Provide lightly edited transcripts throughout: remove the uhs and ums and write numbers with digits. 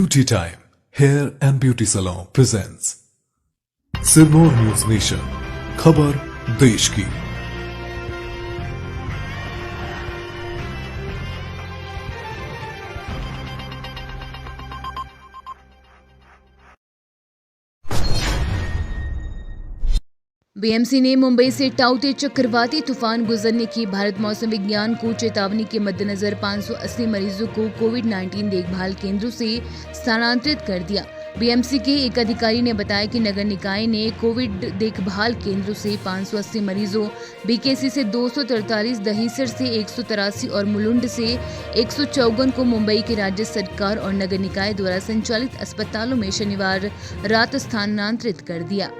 Beauty Time Hair and Beauty Salon presents Sirmaur news nation, खबर देश की। बीएमसी ने मुंबई से टाउते चक्रवाती तूफान गुजरने की भारत मौसम विज्ञान को चेतावनी के मद्देनजर 580 मरीजों को कोविड-19 देखभाल केंद्रों से स्थानांतरित कर दिया। बीएमसी के एक अधिकारी ने बताया कि नगर निकाय ने कोविड देखभाल केंद्रों से 580 मरीजों, बीकेसी से 243, दहीसर से 183 और मुलुंड से 154 को मुंबई के राज्य सरकार और नगर निकाय द्वारा संचालित अस्पतालों में शनिवार रात स्थानांतरित कर दिया।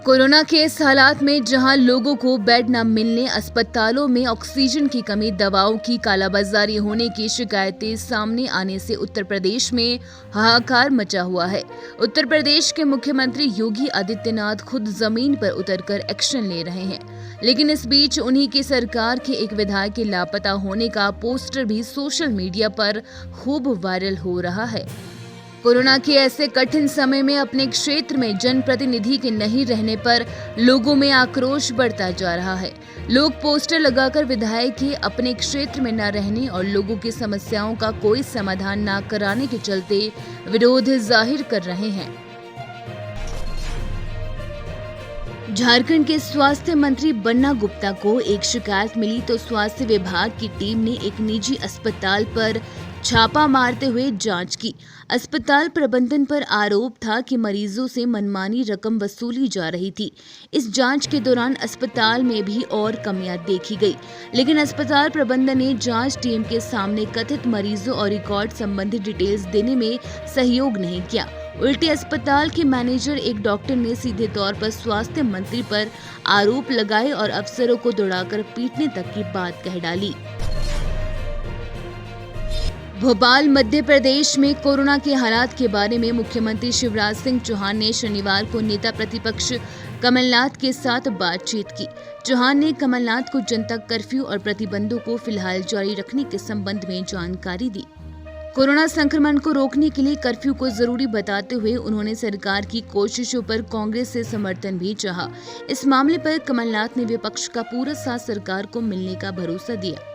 कोरोना के इस हालात में जहां लोगों को बेड न मिलने, अस्पतालों में ऑक्सीजन की कमी, दवाओं की कालाबाजारी होने की शिकायतें सामने आने से उत्तर प्रदेश में हाहाकार मचा हुआ है। उत्तर प्रदेश के मुख्यमंत्री योगी आदित्यनाथ खुद जमीन पर उतरकर एक्शन ले रहे हैं, लेकिन इस बीच उन्हीं की सरकार के एक विधायक के लापता होने का पोस्टर भी सोशल मीडिया पर खूब वायरल हो रहा है। कोरोना के ऐसे कठिन समय में अपने क्षेत्र में जनप्रतिनिधि के नहीं रहने पर लोगों में आक्रोश बढ़ता जा रहा है। लोग पोस्टर लगाकर विधायक के अपने क्षेत्र में न रहने और लोगों की समस्याओं का कोई समाधान न कराने के चलते विरोध जाहिर कर रहे हैं। झारखंड के स्वास्थ्य मंत्री बन्ना गुप्ता को एक शिकायत मिली तो स्वास्थ्य विभाग की टीम ने एक निजी अस्पताल पर छापा मारते हुए जांच की। अस्पताल प्रबंधन पर आरोप था कि मरीजों से मनमानी रकम वसूली जा रही थी। इस जांच के दौरान अस्पताल में भी और कमियां देखी गई, लेकिन अस्पताल प्रबंधन ने जांच टीम के सामने कथित मरीजों और रिकॉर्ड संबंधी डिटेल्स देने में सहयोग नहीं किया। उल्टी अस्पताल के मैनेजर एक डॉक्टर ने सीधे तौर पर स्वास्थ्य मंत्री पर आरोप लगाए और अफसरों को दौड़ाकर पीटने तक की बात कह डाली। भोपाल मध्य प्रदेश में कोरोना के हालात के बारे में मुख्यमंत्री शिवराज सिंह चौहान ने शनिवार को नेता प्रतिपक्ष कमलनाथ के साथ बातचीत की। चौहान ने कमलनाथ को जनता कर्फ्यू और प्रतिबंधों को फिलहाल जारी रखने के संबंध में जानकारी दी। कोरोना संक्रमण को रोकने के लिए कर्फ्यू को जरूरी बताते हुए उन्होंने सरकार की कोशिशों पर कांग्रेस से समर्थन भी चाहा। इस मामले पर कमलनाथ ने विपक्ष का पूरा साथ सरकार को मिलने का भरोसा दिया।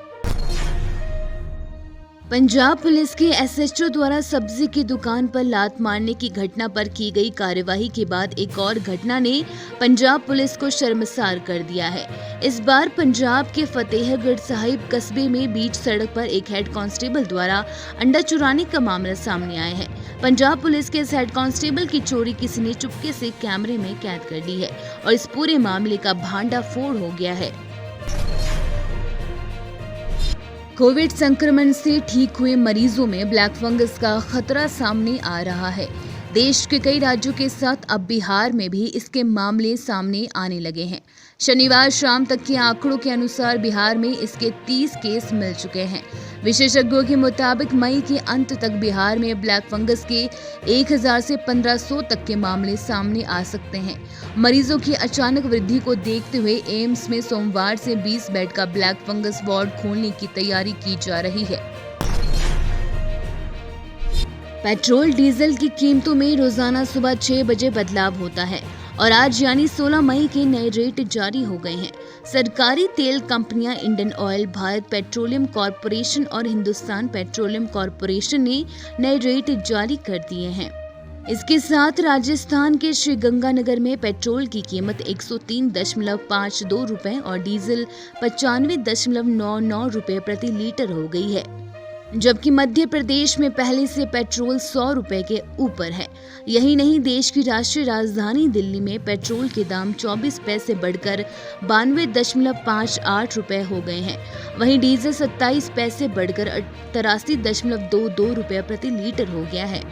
पंजाब पुलिस के एसएचओ द्वारा सब्जी की दुकान पर लात मारने की घटना पर की गई कार्यवाही के बाद एक और घटना ने पंजाब पुलिस को शर्मसार कर दिया है। इस बार पंजाब के फतेहगढ़ साहिब कस्बे में बीच सड़क पर एक हेड कांस्टेबल द्वारा अंडा चुराने का मामला सामने आया है। पंजाब पुलिस के इस हेड कांस्टेबल की चोरी किसी ने चुपके से कैमरे में कैद कर ली है और इस पूरे मामले का भांडाफोड़ हो गया है। कोविड संक्रमण से ठीक हुए मरीजों में ब्लैक फंगस का खतरा सामने आ रहा है। देश के कई राज्यों के साथ अब बिहार में भी इसके मामले सामने आने लगे हैं। शनिवार शाम तक के आंकड़ों के अनुसार बिहार में इसके 30 केस मिल चुके हैं। विशेषज्ञों के मुताबिक मई के अंत तक बिहार में ब्लैक फंगस के 1000 से 1500 तक के मामले सामने आ सकते हैं। मरीजों की अचानक वृद्धि को देखते हुए एम्स में सोमवार से 20 बेड का ब्लैक फंगस वार्ड खोलने की तैयारी की जा रही है। पेट्रोल डीजल की कीमतों में रोजाना सुबह 6 बजे बदलाव होता है और आज यानी 16 मई के नए रेट जारी हो गए हैं। सरकारी तेल कंपनियां Indian oil, Bharat petroleum corporation और हिंदुस्तान पेट्रोलियम कॉर्पोरेशन ने नए रेट जारी कर दिए हैं। इसके साथ राजस्थान के श्रीगंगानगर में पेट्रोल की कीमत 103.52 रुपए और डीजल 95.99 रुपए प्रति लीटर हो गई है, जबकि मध्य प्रदेश में पहले से पेट्रोल 100 रुपए के ऊपर है। यही नहीं, देश की राष्ट्रीय राजधानी दिल्ली में पेट्रोल के दाम 24 पैसे बढ़कर 92.58 रुपए हो गए हैं। वहीं डीजल 27 पैसे बढ़कर 83.22 रुपए प्रति लीटर हो गया है।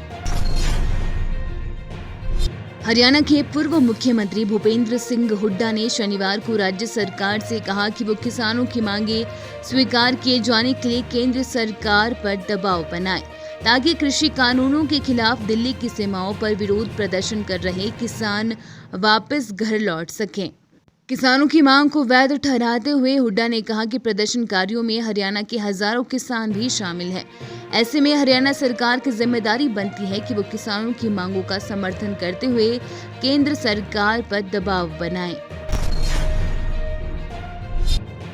हरियाणा के पूर्व मुख्यमंत्री भूपेंद्र सिंह हुड्डा ने शनिवार को राज्य सरकार से कहा कि वो किसानों की मांगे स्वीकार किए जाने के लिए केंद्र सरकार पर दबाव बनाए, ताकि कृषि कानूनों के खिलाफ दिल्ली की सीमाओं पर विरोध प्रदर्शन कर रहे किसान वापस घर लौट सकें। किसानों की मांग को वैध ठहराते हुए हुड्डा ने कहा कि प्रदर्शनकारियों में हरियाणा के हजारों किसान भी शामिल हैं। ऐसे में हरियाणा सरकार की जिम्मेदारी बनती है कि वो किसानों की मांगों का समर्थन करते हुए केंद्र सरकार पर दबाव बनाए।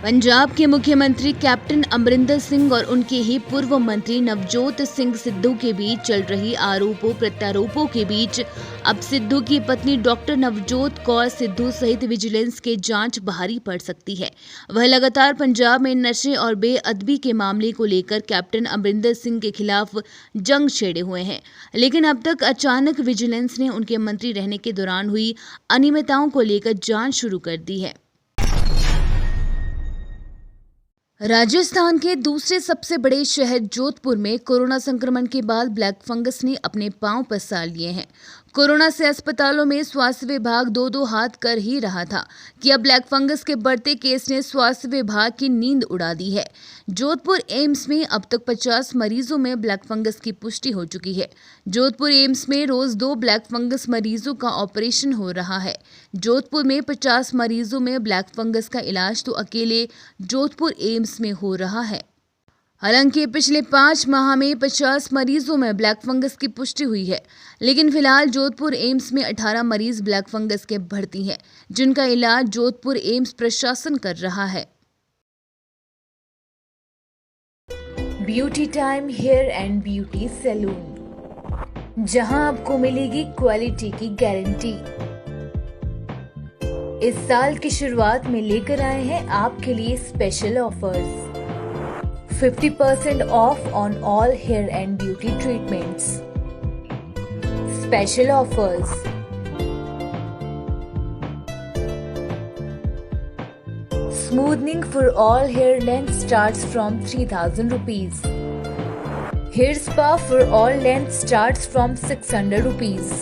पंजाब के मुख्यमंत्री कैप्टन अमरिंदर सिंह और उनके ही पूर्व मंत्री नवजोत सिंह सिद्धू के बीच चल रही आरोपों प्रत्यारोपों के बीच अब सिद्धू की पत्नी डॉक्टर नवजोत कौर सिद्धू सहित विजिलेंस के जांच बाहरी पड़ सकती है। वह लगातार पंजाब में नशे और बेअदबी के मामले को लेकर कैप्टन अमरिंदर सिंह के खिलाफ जंग छेड़े हुए हैं, लेकिन अब तक अचानक विजिलेंस ने उनके मंत्री रहने के दौरान हुई अनियमितताओं को लेकर जांच शुरू कर दी है। राजस्थान के दूसरे सबसे बड़े शहर जोधपुर में कोरोना संक्रमण के बाद ब्लैक फंगस ने अपने पांव पसार लिए हैं। कोरोना से अस्पतालों में स्वास्थ्य विभाग दो हाथ कर ही रहा था कि अब ब्लैक फंगस के बढ़ते केस ने स्वास्थ्य विभाग की नींद उड़ा दी है। जोधपुर एम्स में अब तक 50 मरीजों में ब्लैक फंगस की पुष्टि हो चुकी है। जोधपुर एम्स में रोज 2 ब्लैक फंगस मरीजों का ऑपरेशन हो रहा है। जोधपुर में 50 मरीजों में ब्लैक फंगस का इलाज तो अकेले जोधपुर एम्स में हो रहा है। हालांकि पिछले 5 माह में 50 मरीजों में ब्लैक फंगस की पुष्टि हुई है, लेकिन फिलहाल जोधपुर एम्स में 18 मरीज ब्लैक फंगस के भर्ती हैं, जिनका इलाज जोधपुर एम्स प्रशासन कर रहा है। Beauty time hair and beauty salon, जहां आपको मिलेगी क्वालिटी की गारंटी। इस साल की शुरुआत में लेकर आए हैं आपके लिए special offers. 50% off on all hair and beauty treatments. Special offers. Smoothing for all hair length starts from 3000 rupees. Hair spa for all length starts from 600 rupees.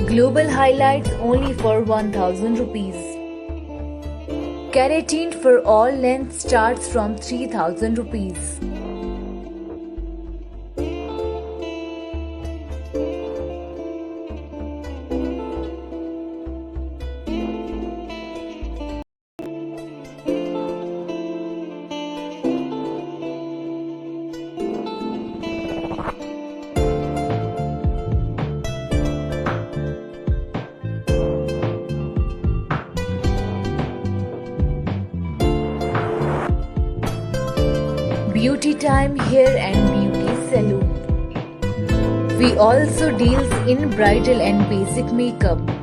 Global highlights only for 1000 rupees. Keratin for all lengths starts from 3000 rupees. Beauty Time Hair and Beauty Salon. We also deals in bridal and basic makeup.